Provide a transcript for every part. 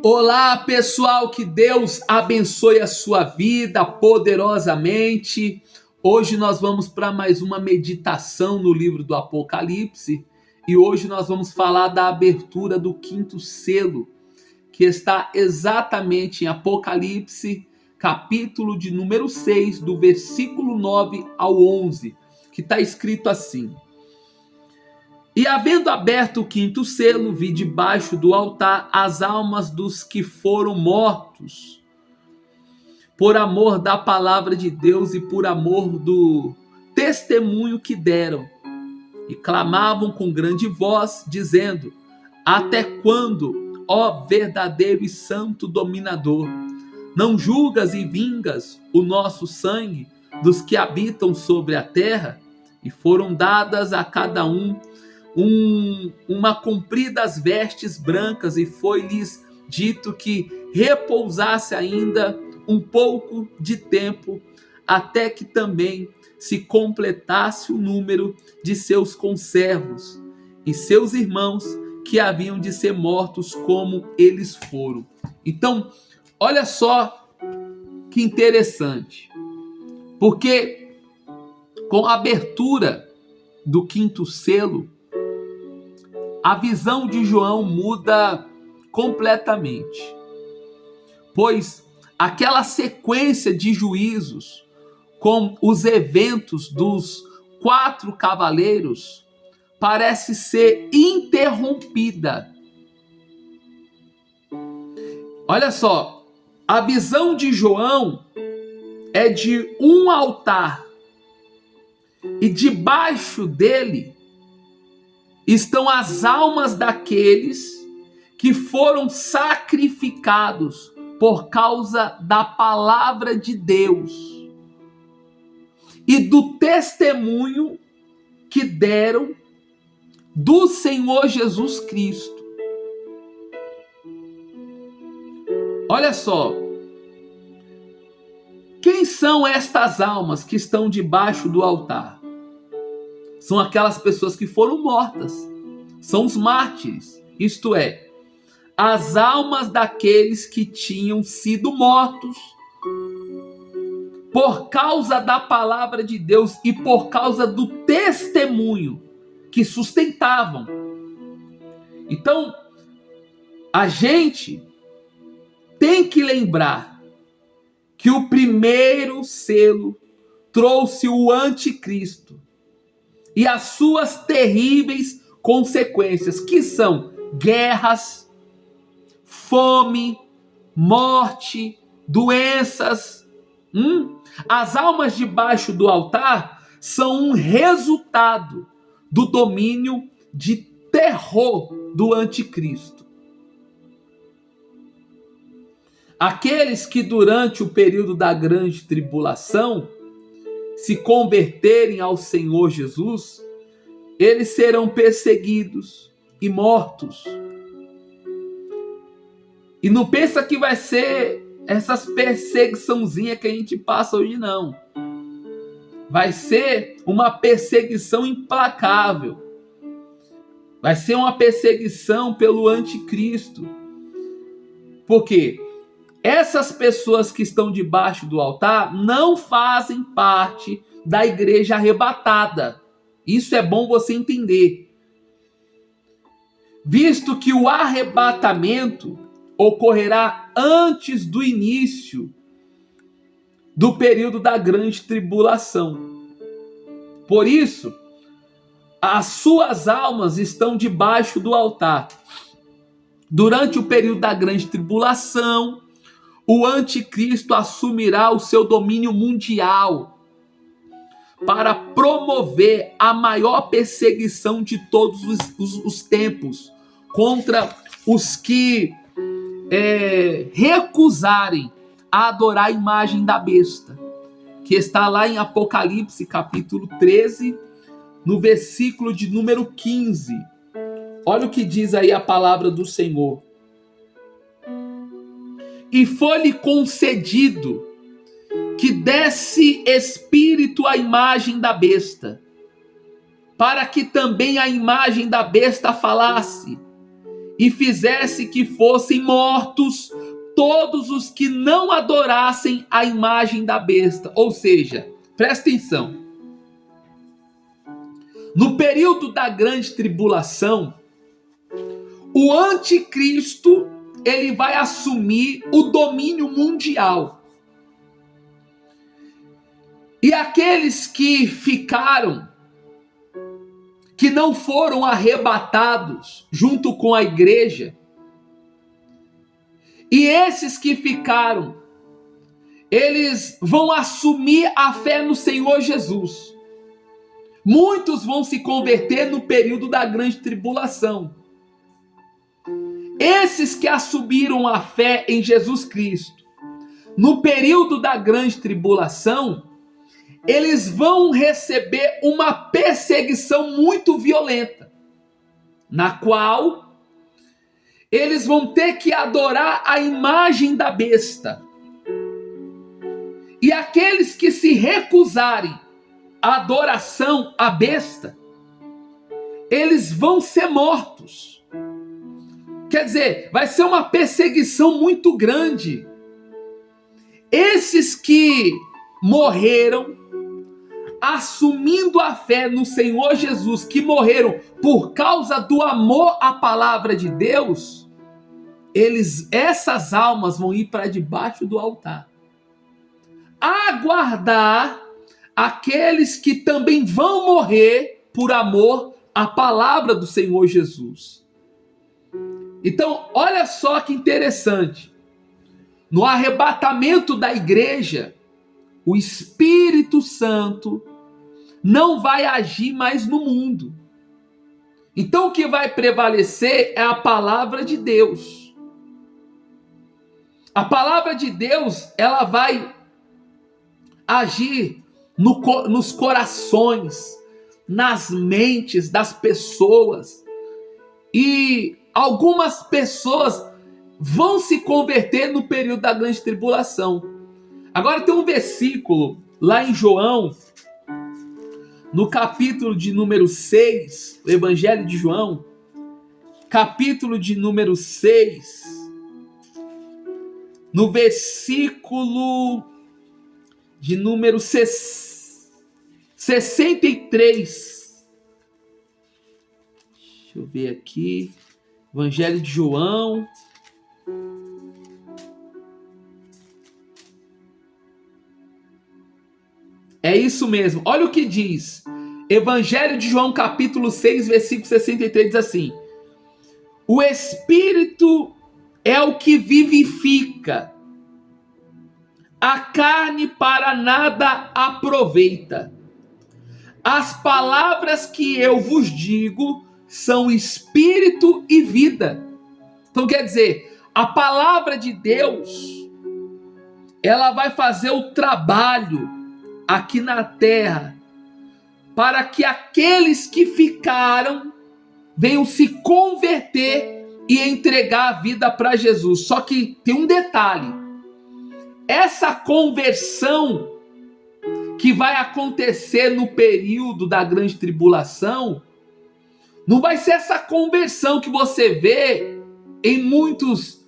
Olá, pessoal, que Deus abençoe a sua vida poderosamente. Hoje nós vamos para mais uma meditação no livro do Apocalipse e hoje nós vamos falar da abertura do quinto selo, que está exatamente em Apocalipse, capítulo de número 6, do versículo 9 ao 11, que está escrito assim: E havendo aberto o quinto selo, vi debaixo do altar as almas dos que foram mortos, por amor da palavra de Deus e por amor do testemunho que deram. E clamavam com grande voz, dizendo: Até quando, ó verdadeiro e santo dominador, não julgas e vingas o nosso sangue dos que habitam sobre a terra? E foram dadas a cada uma compridas vestes brancas, e foi-lhes dito que repousasse ainda um pouco de tempo, até que também se completasse o número de seus conservos e seus irmãos que haviam de ser mortos como eles foram. Então, olha só que interessante, porque com a abertura do quinto selo, a visão de João muda completamente, pois aquela sequência de juízos com os eventos dos 4 cavaleiros parece ser interrompida. Olha só, a visão de João é de um altar e debaixo dele estão as almas daqueles que foram sacrificados por causa da palavra de Deus e do testemunho que deram do Senhor Jesus Cristo. Olha só, quem são estas almas que estão debaixo do altar? São aquelas pessoas que foram mortas, são os mártires, isto é, as almas daqueles que tinham sido mortos por causa da palavra de Deus e por causa do testemunho que sustentavam. Então, a gente tem que lembrar que o primeiro selo trouxe o anticristo e as suas terríveis consequências, que são guerras, fome, morte, doenças. As almas debaixo do altar são um resultado do domínio de terror do anticristo. Aqueles que durante o período da grande tribulação se converterem ao Senhor Jesus, eles serão perseguidos e mortos. E não pensa que vai ser essas perseguiçãozinhas que a gente passa hoje, não. Vai ser uma perseguição implacável. Vai ser uma perseguição pelo anticristo. Por quê? Essas pessoas que estão debaixo do altar não fazem parte da igreja arrebatada. Isso é bom você entender. Visto que o arrebatamento ocorrerá antes do início do período da grande tribulação. Por isso, as suas almas estão debaixo do altar. Durante o período da grande tribulação, o anticristo assumirá o seu domínio mundial para promover a maior perseguição de todos os tempos contra os que recusarem a adorar a imagem da besta, que está lá em Apocalipse capítulo 13, no versículo de número 15. Olha o que diz aí a palavra do Senhor. E foi-lhe concedido que desse espírito à imagem da besta, para que também a imagem da besta falasse, e fizesse que fossem mortos todos os que não adorassem a imagem da besta. Ou seja, presta atenção. No período da grande tribulação, o anticristo, ele vai assumir o domínio mundial. E aqueles que ficaram, que não foram arrebatados junto com a igreja, e esses que ficaram, eles vão assumir a fé no Senhor Jesus. Muitos vão se converter no período da grande tribulação. Esses que assumiram a fé em Jesus Cristo, no período da grande tribulação, eles vão receber uma perseguição muito violenta, na qual eles vão ter que adorar a imagem da besta. E aqueles que se recusarem à adoração à besta, eles vão ser mortos. Quer dizer, vai ser uma perseguição muito grande. Esses que morreram assumindo a fé no Senhor Jesus, que morreram por causa do amor à palavra de Deus, essas almas vão ir para debaixo do altar, aguardar aqueles que também vão morrer por amor à palavra do Senhor Jesus. Então, olha só que interessante. No arrebatamento da igreja, o Espírito Santo não vai agir mais no mundo. Então o que vai prevalecer é a palavra de Deus. A palavra de Deus, ela vai agir nos corações, nas mentes das pessoas. E algumas pessoas vão se converter no período da grande tribulação. Agora tem um versículo lá em João, no capítulo de número 6, o Evangelho de João, capítulo de número 6, no versículo de número 63. Deixa eu ver aqui. Evangelho de João. É isso mesmo. Olha o que diz. Evangelho de João, capítulo 6, versículo 63, diz assim: o Espírito é o que vivifica, a carne para nada aproveita. As palavras que eu vos digo são espírito e vida. Então quer dizer, a palavra de Deus, ela vai fazer o trabalho aqui na terra, para que aqueles que ficaram venham se converter e entregar a vida para Jesus. Só que tem um detalhe: essa conversão que vai acontecer no período da grande tribulação, não vai ser essa conversão que você vê em muitos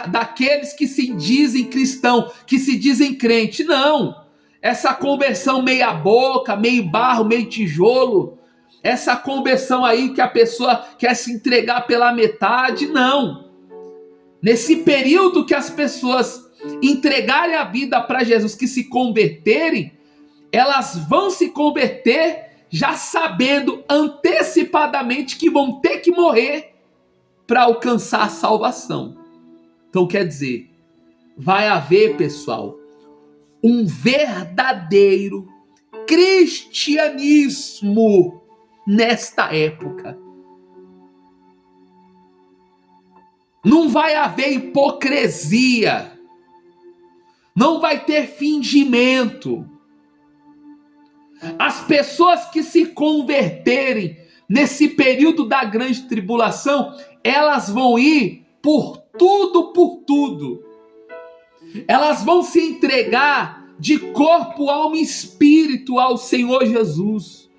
daqueles que se dizem cristão, que se dizem crente. Não. Essa conversão meia boca, meio barro, meio tijolo, essa conversão aí que a pessoa quer se entregar pela metade, não. Nesse período que as pessoas entregarem a vida para Jesus, que se converterem, elas vão se converter já sabendo antecipadamente que vão ter que morrer para alcançar a salvação. Então quer dizer, vai haver, pessoal, um verdadeiro cristianismo nesta época. Não vai haver hipocrisia, não vai ter fingimento. As pessoas que se converterem nesse período da grande tribulação, elas vão ir por tudo. Elas vão se entregar de corpo, alma e espírito ao Senhor Jesus,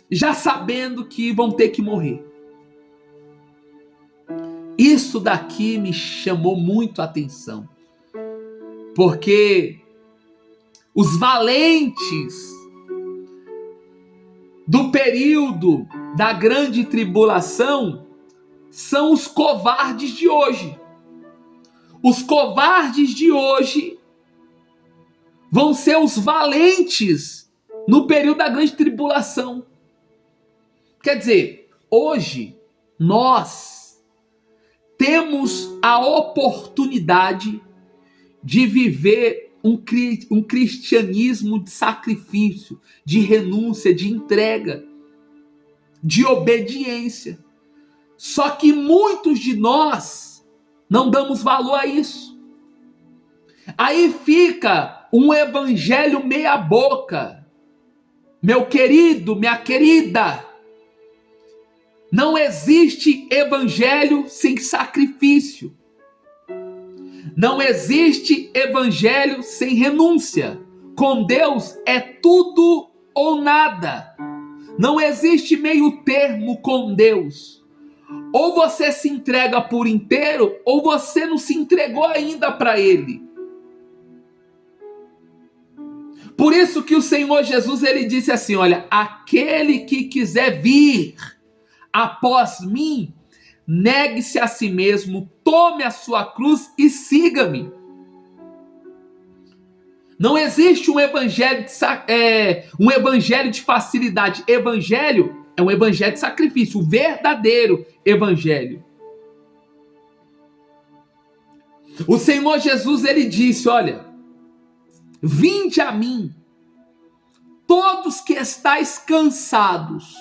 já sabendo que vão ter que morrer. Isso daqui me chamou muito a atenção, porque os valentes do período da grande tribulação são os covardes de hoje. Os covardes de hoje vão ser os valentes no período da grande tribulação. Quer dizer, hoje nós temos a oportunidade de viver um cristianismo de sacrifício, de renúncia, de entrega, de obediência. Só que muitos de nós não damos valor a isso. Aí fica um evangelho meia boca. Meu querido, minha querida, não existe evangelho sem sacrifício. Não existe evangelho sem renúncia. Com Deus é tudo ou nada. Não existe meio termo com Deus. Ou você se entrega por inteiro, ou você não se entregou ainda para Ele. Por isso que o Senhor Jesus, ele disse assim, olha, aquele que quiser vir após mim, negue-se a si mesmo, tome a sua cruz e siga-me. Não existe um evangelho de facilidade. Evangelho é um evangelho de sacrifício, o verdadeiro evangelho. O Senhor Jesus, ele disse, olha, vinde a mim, todos que estáis cansados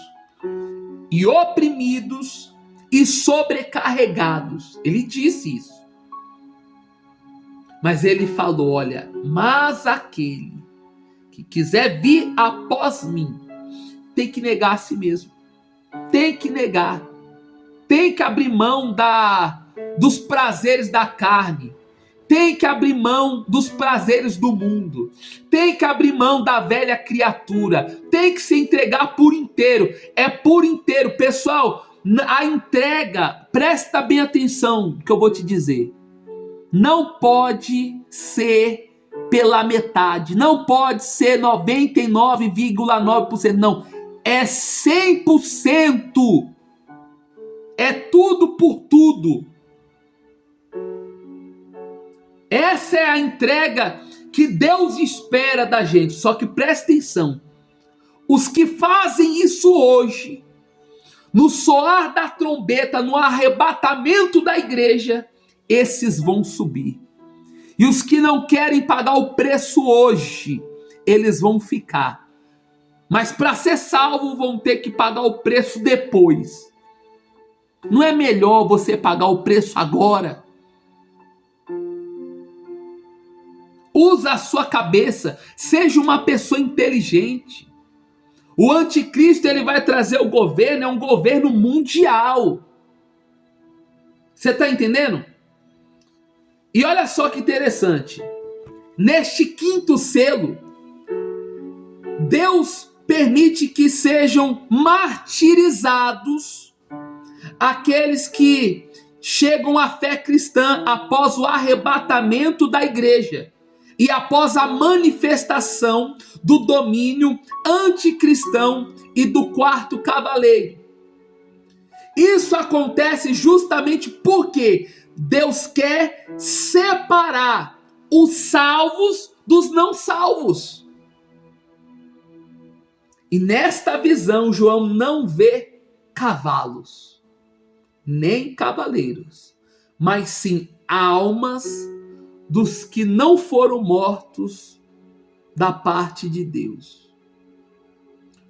e oprimidos e sobrecarregados. Ele disse isso. Mas ele falou, olha, mas aquele que quiser vir após mim, tem que negar a si mesmo. Tem que negar. Tem que abrir mão dos prazeres da carne. Tem que abrir mão dos prazeres do mundo. Tem que abrir mão da velha criatura. Tem que se entregar por inteiro. É por inteiro. Pessoal, a entrega, presta bem atenção no que eu vou te dizer. Não pode ser pela metade. Não pode ser 99,9%. Não. É 100%. É tudo por tudo. Essa é a entrega que Deus espera da gente. Só que presta atenção. Os que fazem isso hoje, no soar da trombeta, no arrebatamento da igreja, esses vão subir. E os que não querem pagar o preço hoje, eles vão ficar. Mas para ser salvo, vão ter que pagar o preço depois. Não é melhor você pagar o preço agora? Usa a sua cabeça, seja uma pessoa inteligente. O anticristo, ele vai trazer o governo, é um governo mundial. Você está entendendo? E olha só que interessante. Neste quinto selo, Deus permite que sejam martirizados aqueles que chegam à fé cristã após o arrebatamento da igreja e após a manifestação do domínio anticristão e do quarto cavaleiro. Isso acontece justamente porque Deus quer separar os salvos dos não salvos. E nesta visão, João não vê cavalos, nem cavaleiros, mas sim almas dos que não foram mortos da parte de Deus.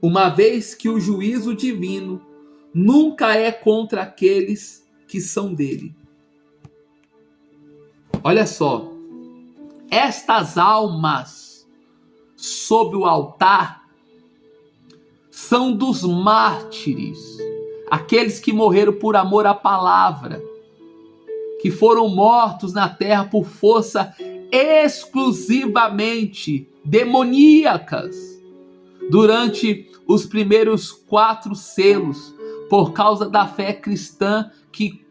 Uma vez que o juízo divino nunca é contra aqueles que são dele. Olha só, estas almas sob o altar são dos mártires, aqueles que morreram por amor à palavra, que foram mortos na terra por força exclusivamente demoníacas durante os primeiros 4 selos, por causa da fé cristã que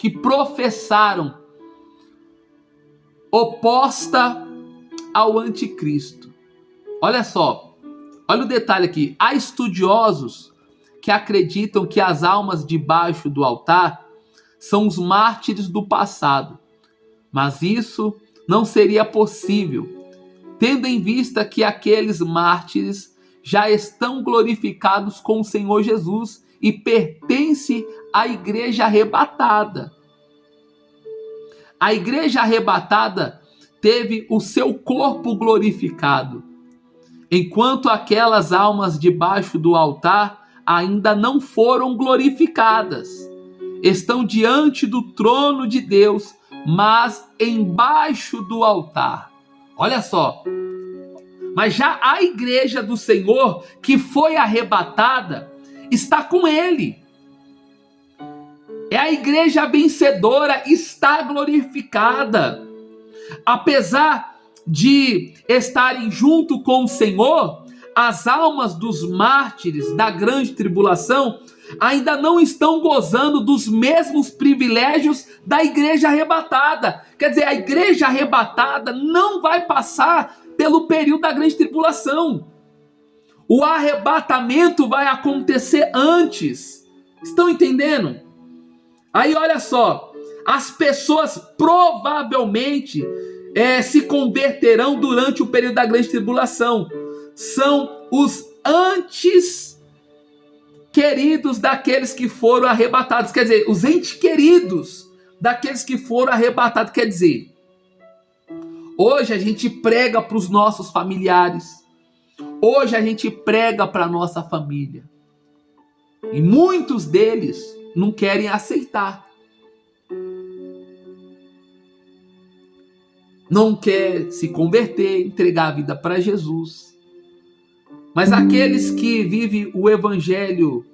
que professaram oposta ao anticristo. Olha só, olha o detalhe aqui. Há estudiosos que acreditam que as almas debaixo do altar são os mártires do passado, mas isso não seria possível, tendo em vista que aqueles mártires já estão glorificados com o Senhor Jesus e pertencem à igreja arrebatada. A igreja arrebatada teve o seu corpo glorificado, enquanto aquelas almas debaixo do altar ainda não foram glorificadas. Estão diante do trono de Deus, mas embaixo do altar. Olha só. Mas já a igreja do Senhor, que foi arrebatada, está com ele. É a igreja vencedora, está glorificada. Apesar de estarem junto com o Senhor, as almas dos mártires da grande tribulação ainda não estão gozando dos mesmos privilégios da igreja arrebatada. Quer dizer, a igreja arrebatada não vai passar pelo período da grande tribulação. O arrebatamento vai acontecer antes. Estão entendendo? Aí olha só, as pessoas provavelmente se converterão durante o período da grande tribulação. São os antes queridos daqueles que foram arrebatados. Quer dizer, os entes queridos daqueles que foram arrebatados. Quer dizer, hoje a gente prega para os nossos familiares. Hoje a gente prega para a nossa família. E muitos deles não querem aceitar. Não quer se converter, entregar a vida para Jesus. Mas aqueles que vivem o evangelho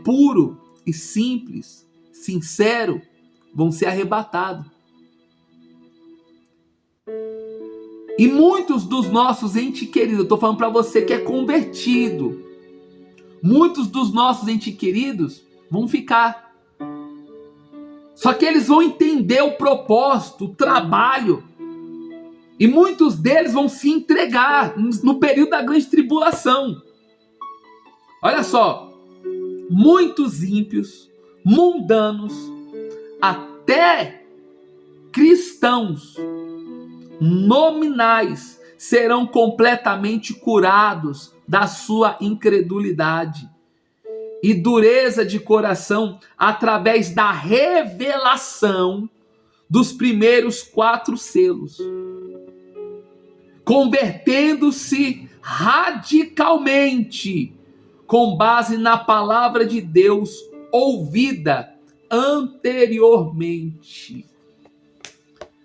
puro e simples, sincero, vão ser arrebatados. E muitos dos nossos entes queridos, eu estou falando para você que é convertido, muitos dos nossos entes queridos vão ficar. Só que eles vão entender o propósito, o trabalho. E muitos deles vão se entregar no período da grande tribulação. Olha só, muitos ímpios, mundanos, até cristãos nominais serão completamente curados da sua incredulidade e dureza de coração através da revelação dos primeiros 4 selos, convertendo-se radicalmente com base na palavra de Deus ouvida anteriormente.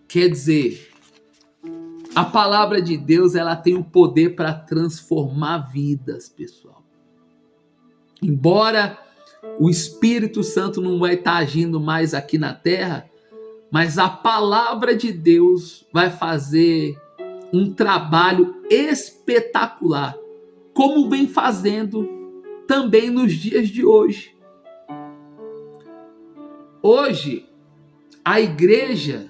Quer dizer, a palavra de Deus, ela tem o poder para transformar vidas, pessoal. Embora o Espírito Santo não vai estar agindo mais aqui na terra, mas a palavra de Deus vai fazer um trabalho espetacular, como vem fazendo também nos dias de hoje. Hoje, a igreja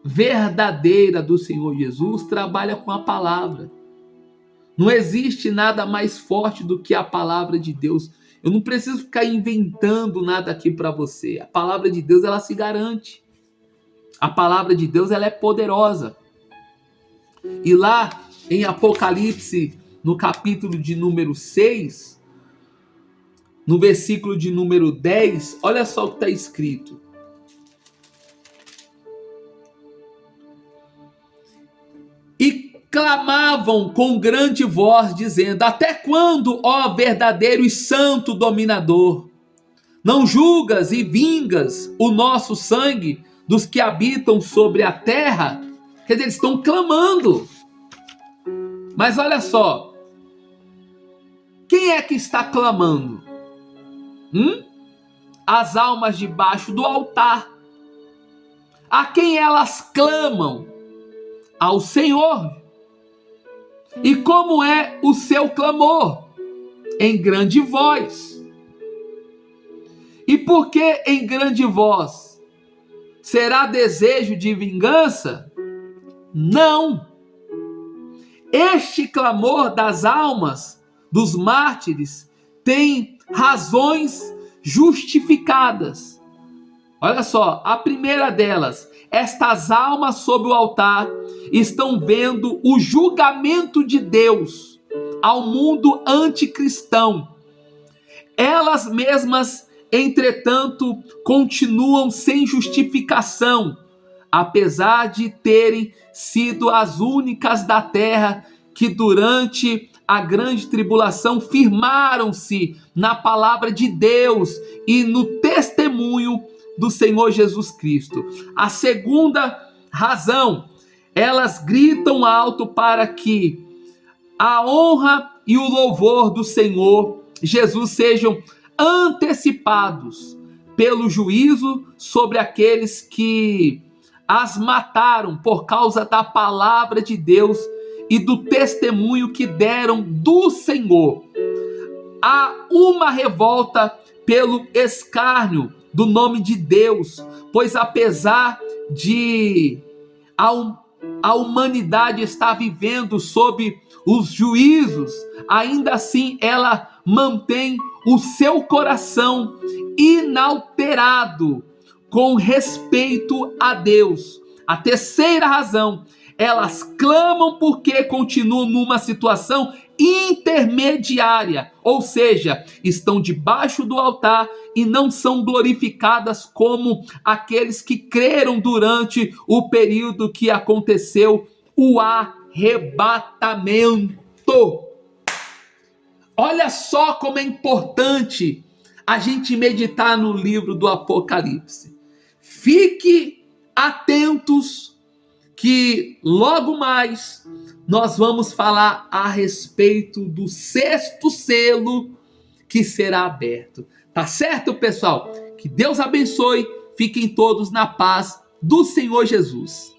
verdadeira do Senhor Jesus trabalha com a palavra. Não existe nada mais forte do que a palavra de Deus. Eu não preciso ficar inventando nada aqui para você. A palavra de Deus, ela se garante. A palavra de Deus, ela é poderosa. E lá em Apocalipse, no capítulo de número 6, no versículo de número 10, olha só o que está escrito. E clamavam com grande voz, dizendo: até quando, ó verdadeiro e santo dominador, não julgas e vingas o nosso sangue dos que habitam sobre a terra? Quer dizer, eles estão clamando. Mas olha só, quem é que está clamando? As almas debaixo do altar. A quem elas clamam? Ao Senhor. E como é o seu clamor? Em grande voz. E por que em grande voz? Será desejo de vingança? Não. Este clamor das almas dos mártires tem razões justificadas. Olha só, a primeira delas, estas almas sob o altar estão vendo o julgamento de Deus ao mundo anticristão. Elas mesmas, entretanto, continuam sem justificação, apesar de terem sido as únicas da terra que durante a grande tribulação firmaram-se na palavra de Deus e no testemunho do Senhor Jesus Cristo. A segunda razão, elas gritam alto para que a honra e o louvor do Senhor Jesus sejam antecipados pelo juízo sobre aqueles que as mataram por causa da palavra de Deus e do testemunho que deram do Senhor. Há uma revolta pelo escárnio do nome de Deus, pois apesar de a humanidade estar vivendo sob os juízos, ainda assim ela mantém o seu coração inalterado com respeito a Deus. A terceira razão, elas clamam porque continuam numa situação intermediária, ou seja, estão debaixo do altar e não são glorificadas como aqueles que creram durante o período que aconteceu o arrebatamento. Olha só como é importante a gente meditar no livro do Apocalipse. Fique atentos que logo mais nós vamos falar a respeito do sexto selo que será aberto. Tá certo, pessoal? Que Deus abençoe. Fiquem todos na paz do Senhor Jesus.